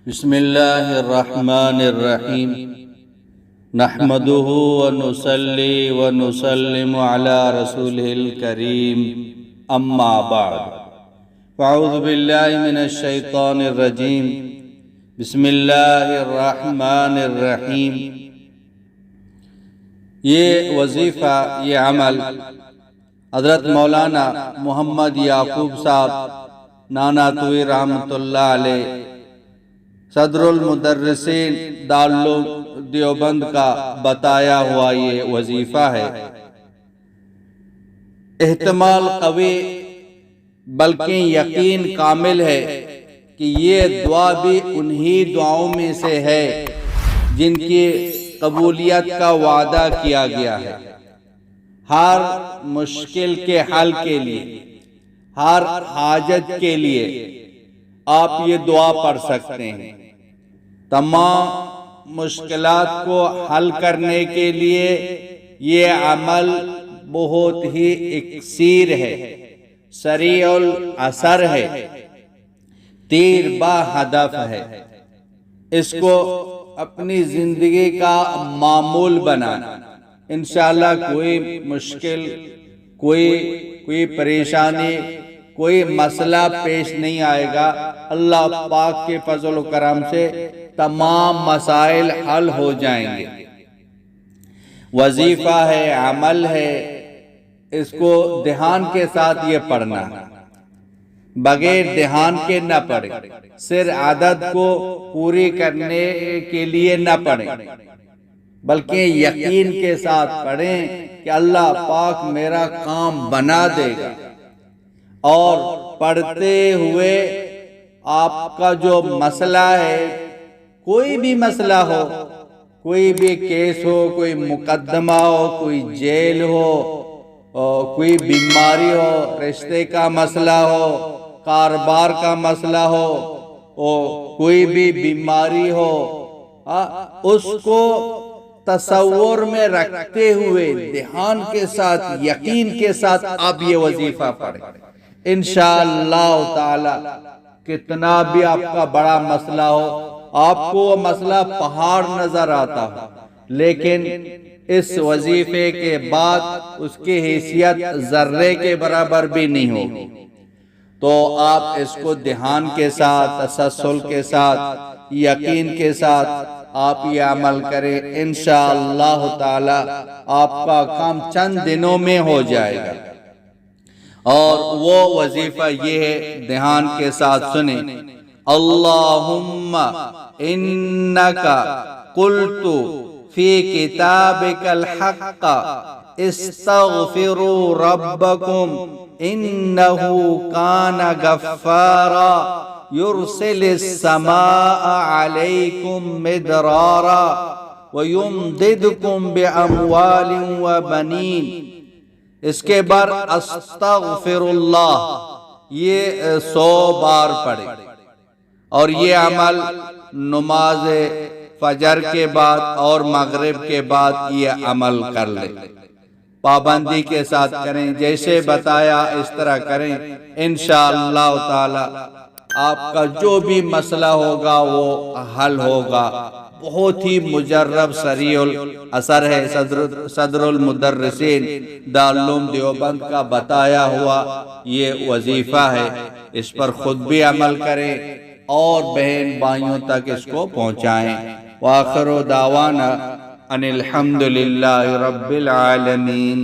بسم اللہ الرحمن الرحیم نحمده ونصلی ونسلم علی رسولہ الکریم اما بعد فاعوذ باللہ من الشیطان الرجیم بسم اللہ الرحمن الرحیم۔ یہ وظیفہ، یہ عمل حضرت مولانا محمد یعقوب صاحب ناناتوی رحمۃ اللہ علیہ صدر المدرسین دارالعلوم دیوبند کا بتایا ہوا یہ وظیفہ ہے۔ احتمال قوی بلکہ یقین کامل ہے کہ یہ دعا بھی انہی دعاؤں میں سے ہے جن کی قبولیت کا وعدہ کیا گیا ہے۔ ہر مشکل کے حل کے لیے، ہر حاجت کے لیے آپ یہ دعا پڑھ سکتے ہیں۔ تمام مشکلات کو حل کرنے کے لیے یہ عمل بہت ہی اکسیر ہے، سریع الاثر ہے، تیر با ہدف ہے۔ اس کو اپنی زندگی کا معمول بنانا، انشاءاللہ کوئی مشکل، کوئی پریشانی، کوئی مسئلہ پیش نہیں آئے گا۔ اللہ پاک کے فضل و کرم سے تمام مسائل حل ہو جائیں گے۔ وظیفہ ہے، عمل ہے، اس کو دھیان کے ساتھ یہ پڑھنا، بغیر دھیان کے نہ پڑھیں، صرف عادت کو پوری کرنے کے لیے نہ پڑھیں، بلکہ یقین کے ساتھ پڑھیں کہ اللہ پاک میرا کام بنا دے گا۔ اور پڑھتے ہوئے آپ کا جو مسئلہ ہے، کوئی بھی مسئلہ ہو، کوئی بھی کیس ہو، کوئی مقدمہ ہو، کوئی جیل ہو، کوئی بیماری ہو، رشتے کا مسئلہ ہو، کاروبار کا مسئلہ ہو، کوئی بھی بیماری ہو، اس کو تصور میں رکھتے ہوئے دھیان کے ساتھ، یقین کے ساتھ آپ یہ وظیفہ پڑھیں۔ انشاءاللہ تعالی کتنا بھی آپ کا بڑا مسئلہ ہو، آپ کو وہ مسئلہ پہاڑ نظر آتا ہو، لیکن اس وظیفے کے بعد اس کی حیثیت ذرے کے برابر بھی نہیں ہوگی۔ تو آپ اس کو دھیان کے ساتھ، تسلسل کے ساتھ، یقین کے ساتھ آپ یہ عمل کریں، انشاءاللہ تعالی آپ کا کام چند دنوں میں ہو جائے گا۔ اور وہ وظیفہ یہ ہے، دھیان کے ساتھ سنیں۔ اللہم انکا قلت فی کتابک الحق استغفروا ربکم انہو کان غفارا یرسل السماء علیکم مدرارا ویمددکم باموال وبنین۔ اس کے بعد استغفر اللہ یہ 100 بار پڑھے، اور یہ عمل نماز فجر کے بعد اور مغرب کے بعد یہ عمل کر لے، پابندی کے ساتھ کریں، جیسے بتایا اس طرح کریں، انشاءاللہ تعالی آپ کا جو بھی مسئلہ ہوگا وہ حل ہوگا۔ بہت ہی مجرب، سریع الاثر ہے، صدر المدرسین دارالعلوم دیوبند کا بتایا ہوا یہ وظیفہ ہے۔ اس پر خود بھی عمل کریں اور بہن بھائیوں تک اس کو پہنچائیں۔ وآخر دعوانا ان الحمدللہ رب العالمین۔